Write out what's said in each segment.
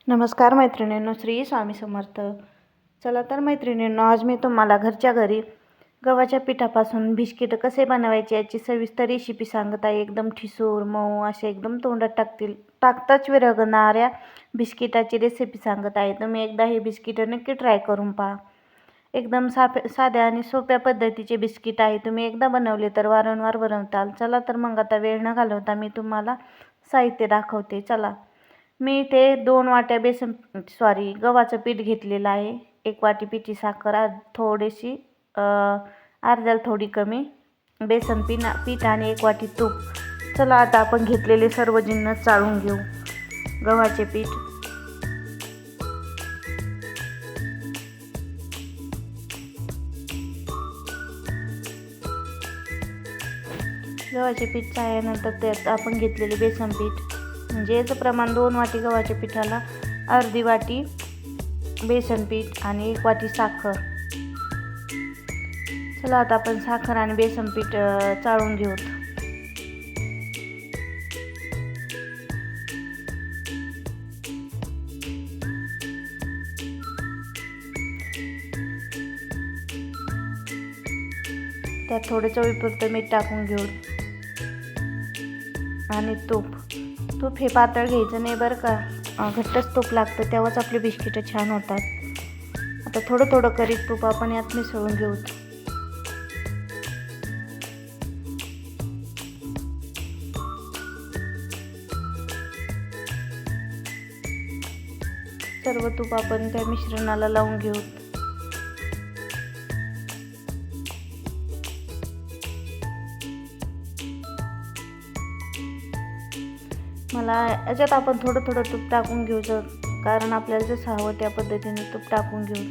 नमस्कार मैत्रिणींनो, श्री स्वामी समर्थ. चला तर मैत्रिणींनो, आज मी तुम्हाला घरच्या घरी गव्हाच्या पिठापासून बिस्किट कसे बनवायचे याची सविस्तर रेसिपी सांगत आहे. एकदम ठिसूळ मऊ असे एकदम तोंडात टाकताच विरघळणाऱ्या बिस्किटाची रेसिपी सांगत आहे. तुम्ही एकदा हे बिस्किट नक्की ट्राय करून पहा. एकदम साध्या आणि सोप्या पद्धतीचे बिस्किट आहे. तुम्ही एकदा बनवले तर वारंवार बनवताल. चला तर मग आता वेळ न घालवता मी तुम्हाला साहित्य दाखवते. चला, मी इथे 2 वाट्या गव्हाचं पीठ घेतलेलं आहे. 1 वाटी पिठी साखर, थोडीशी अर्ध्याला थोडी कमी बेसन पीठ आणि 1 वाटी तूप. चला आता आपण घेतलेले सर्व जिन्नस चाळून घेऊ. गव्हाचे पीठ, गव्हाचे पीठ चाळल्यानंतर त्यात आपण घेतलेले बेसन पीठ, म्हणजे याचं प्रमाण 2 वाटी गव्हाच्या पिठाला अर्धी वाटी बेसन पीठ आणि 1 वाटी साखर. चला आता आपण साखर आणि बेसन पीठ चाळून घेऊ. त्यात थोडं चवीपुरतं मीठ टाकून घेऊ आणि तूप हे पातळ घ्यायचं नाही बरं का, घट्टच तूप लागतं, तेव्हाच आपले बिस्किटं छान होतात. आता थोडं थोडं करीत तूप आपण यात मिसळून घेऊ. सर्व तूप आपण त्या मिश्रणाला लावून घेऊ. मला याच्यात आपण थोडं थोडं तूप टाकून घेऊ, कारण आपल्याला जसं हवं त्या पद्धतीने तूप टाकून घेऊ.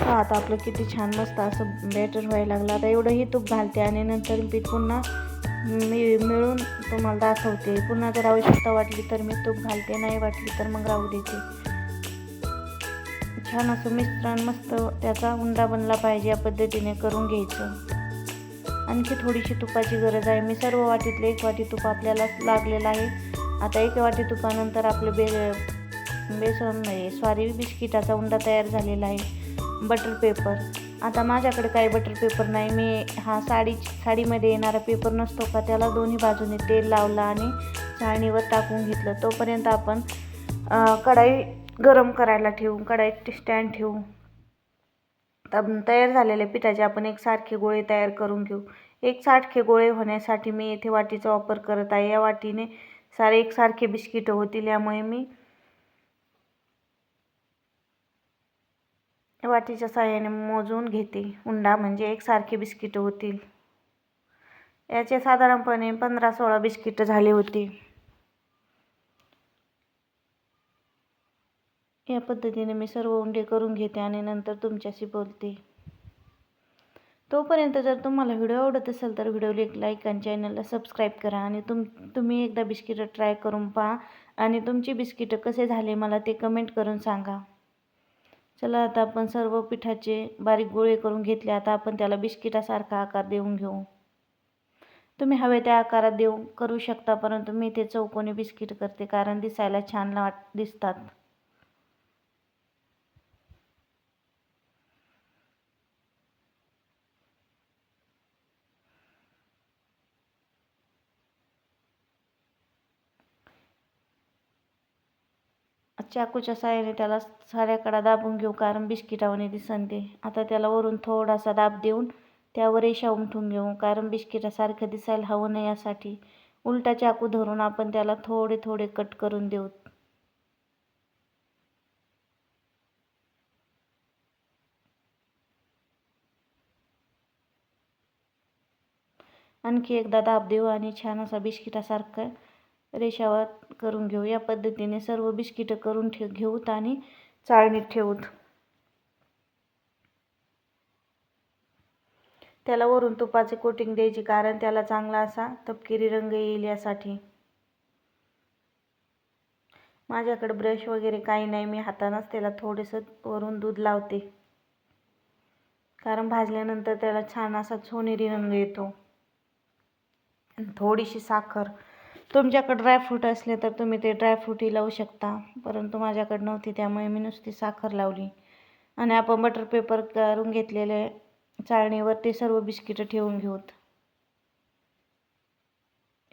आता आपलं किती छान मस्त असं बॅटर व्हायला लागलं. आता एवढंही तूप घालते आणि नंतर पीठ पुन्हा मिळून तुम्हाला दाखवते. पुन्हा जर आवश्यकता वाटली तर मी तूप घालते, नाही वाटली तर मग राहू देते. छान असं मिश्रण मस्त त्याचा उंडा बनला पाहिजे, या पद्धतीने करून घ्यायचं. आणखी थोडीशी तुपाची गरज आहे. मी सर्व वाटीतले 1 वाटी तूप आपल्याला लागलेलं आहे. आता 1 वाटी तुपानंतर आपलं बिस्किटाचा उंडा तयार झालेला आहे. बटर पेपर, आता माझ्याकडे काही बटर पेपर नाही. मी हा साडीमध्ये येणारा पेपर नसतो का, त्याला दोन्ही बाजूने तेल लावलं आणि चाळणीवर टाकून घेतलं. तोपर्यंत आपण कढाई गरम करायला ठेवू, कढाईत स्टँड ठेवू. तयार झालेल्या पिठाचे आपण एकसारखे गोळे तयार करून घेऊ. एकसारखे गोळे होण्यासाठी मी येथे वाटीचा वापर करत आहे. या वाटीने सारे एकसारखे बिस्किट होतील, यामुळे मी वाटीच्या साहाय्याने मोजून घेते उंडा, म्हणजे एकसारखे बिस्किट होतील. याचे साधारणपणे 15-16 बिस्किट झाले होते. या पद्धतीने मी सर्व उंडे करून घेते आणि नंतर तुमच्याशी बोलते. तोपर्यंत जर तुम्हाला व्हिडिओ आवडत असेल तर व्हिडिओला एक लाईक आणि चॅनलला सबस्क्राईब करा. आणि तुम्ही एकदा बिस्किट ट्राय करून पहा आणि तुमची बिस्किट कसे झाले मला ते कमेंट करून सांगा. चला आता आपण सर्व पिठाचे बारीक गोळे करून घेतले. आता आपण त्याला बिस्किटासारखा आकार देऊन घेऊ. तुम्ही हवे त्या आकारात करू शकता, परंतु मी ते चौकोनी बिस्किट करते कारण दिसायला छान दिसतात. चाकूच्या साहाय्याने त्याला साऱ्या कडा दाबून घेऊ, कारण बिस्किटावाने दिसन ते. आता त्याला वरून थोडासा दाब देऊन त्यावर रेषा उमटून घेऊ, कारण बिस्किटासारखं दिसायला हवं नाही यासाठी. उलटा चाकू धरून आपण त्याला थोडे थोडे कट करून देऊ. आणखी एकदा दाब देऊ आणि छान असा बिस्किटासारखं रेषावर करून घेऊ. या पद्धतीने सर्व बिस्किट करून घेऊत आणि चाळणीत ठेवूत. त्याला वरून तुपाचे कोटिंग द्यायची, कारण त्याला चांगला असा तपकिरी रंग येईल यासाठी. माझ्याकडे ब्रश वगैरे काही नाही, मी हातानंच त्याला थोडंसं वरून दूध लावते, कारण भाजल्यानंतर त्याला छान असा सोनेरी रंग येतो. थोडीशी साखर, तुमच्याकडे ड्रायफ्रूट असले तर तुम्ही ते ड्रायफ्रूटही लावू शकता, परंतु माझ्याकडे नव्हती त्यामुळे मी नुसती साखर लावली. आणि आपण बटर पेपर करून घेतलेले चाळणीवर ते सर्व बिस्किटं ठेवून घेऊत.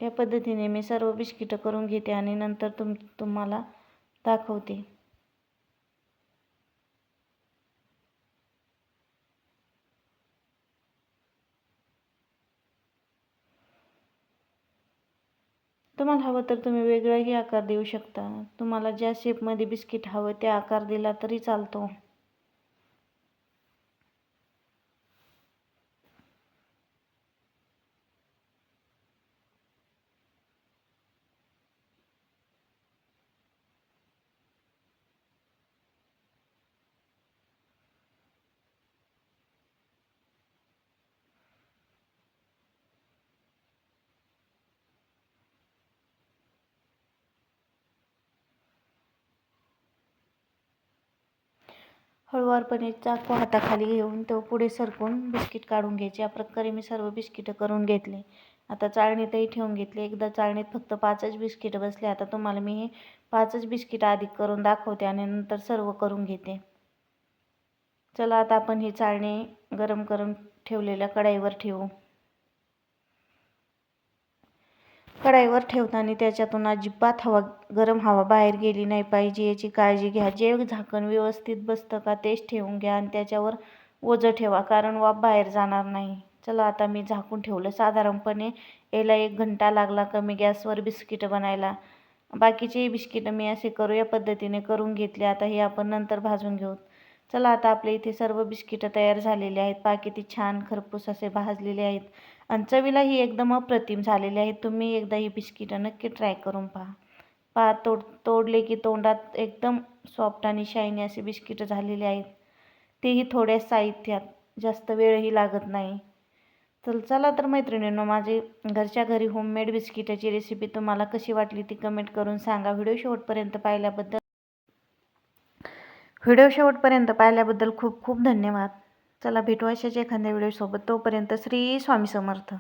या पद्धतीने मी सर्व बिस्किटं करून घेते आणि नंतर तुम्हाला दाखवते. तुम्हाला हवं तर तुम्ही वेगळाही आकार देऊ शकता. तुम्हाला ज्या शेपमध्ये बिस्किट हवं त्या आकार दिला तरी चालतो. हळुवारपणे चाकू हाताखाली घेऊन तो पुढे सरकवून बिस्किट काढून घ्यायचे. या प्रकारे मी सर्व बिस्किटं करून घेतले. आता चाळणीतही ठेवून घेतले. एकदा चाळणीत फक्त 5च बिस्किट बसले. आता तुम्हाला मी हे 5च बिस्किट आधी करून दाखवते आणि नंतर सर्व करून घेते. चला आता आपण ही चाळणी गरम करून ठेवलेल्या कढईवर ठेवू. कढईवर ठेवताना त्याच्यातून अजिबात गरम हवा बाहेर गेली नाही पाहिजे याची काळजी घ्या. जे झाकण व्यवस्थित बसतं का तेच ठेवून घ्या आणि त्याच्यावर ओझं ठेवा, कारण वाफ बाहेर जाणार नाही. चला आता मी झाकून ठेवलं. साधारणपणे याला 1 घंटा लागला कमी गॅसवर बिस्किटं बनायला. बाकीचेही बिस्किटं मी असे या पद्धतीने करून घेतले. आता हे आपण नंतर भाजून घेऊ. चला आता आपल्या इथे सर्व बिस्किटं तयार झालेले आहेत. पहा किती छान खरपूस असे भाजलेले आहेत आणि चवीलाही एकदम अप्रतिम झालेले आहेत. तुम्ही एकदा ही बिस्किटं नक्की ट्राय करून पहा. तोडले की तोंडात एकदम सॉफ्ट आणि शायनी असे बिस्किटं झालेले आहेत. तेही थोड्या साहित्यात, जास्त वेळही लागत नाही. चला तर मैत्रिणींनो, माझी घरच्या घरी होममेड बिस्किटाची रेसिपी तुम्हाला कशी वाटली ती कमेंट करून सांगा. व्हिडिओ शेवटपर्यंत पाहिल्याबद्दल खूप खूप धन्यवाद. चला भेटू अशाच एखाद्या व्हिडिओसोबत. तोपर्यंत श्री स्वामी समर्थ.